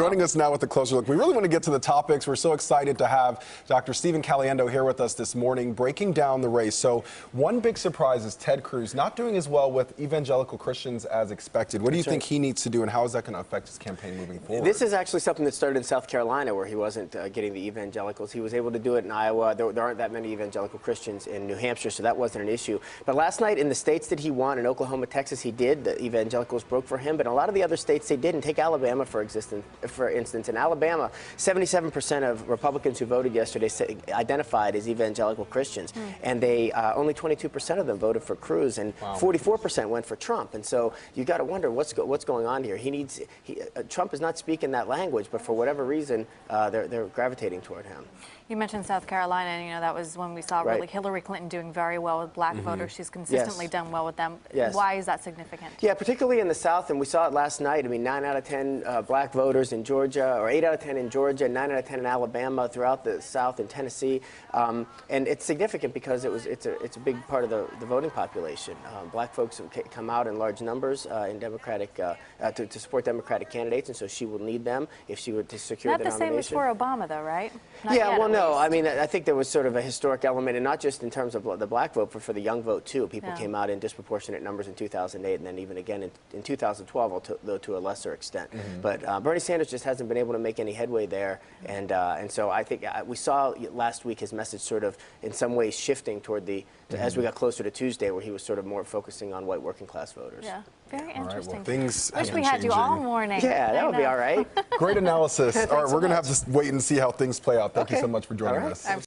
Joining us now with a closer look. We really want to get to the topics. We're so excited to have Dr. Stephen Caliendo here with us this morning, breaking down the race. So one big surprise is Ted Cruz not doing as well with evangelical Christians as expected. What do you think he needs to do, and how is that going to affect his campaign moving forward? This is actually something that started in South Carolina, where he wasn't getting the evangelicals. He was able to do it in Iowa. There aren't that many evangelical Christians in New Hampshire, so that wasn't an issue. But last night in the states that he won, in Oklahoma, Texas, he did. The evangelicals broke for him, but in a lot of the other states they didn't. Take Alabama, for instance. In Alabama, 77% of Republicans who voted yesterday identified as evangelical Christians, and they only 22% of them voted for Cruz, and 44% went for Trump. And so you got to wonder what's going on here. Trump is not speaking that language, but for whatever reason, they're gravitating toward him. You mentioned South Carolina, and you know that was when we saw really Hillary Clinton doing very well with black voters. She's consistently done well with them. Why is that significant? Yeah, particularly in the South, and we saw it last night. I mean, 9 out of 10 black voters in Georgia, or 8 out of 10 in Georgia, 9 out of 10 in Alabama, throughout the South and Tennessee. And it's significant because it's a big part of the voting population. Black folks come out in large numbers in Democratic to support Democratic candidates, and so she will need them if she were to secure the nomination. Not the same as for Obama, though, right? Not yet, well, no. I mean, I think there was sort of a historic element, and not just in terms of the black vote, but for the young vote, too. People came out in disproportionate numbers in 2008, and then even again in 2012, though to a lesser extent. But Bernie Sanders just hasn't been able to make any headway there, and so I think we saw last week his message sort of in some ways shifting toward as we got closer to Tuesday, where he was sort of more focusing on white working class voters. Yeah, very interesting. Well, things wish we had you all morning. Yeah, that would be all right. Great analysis. All right, we're going to have to wait and see how things play out. Thank you so much for joining us.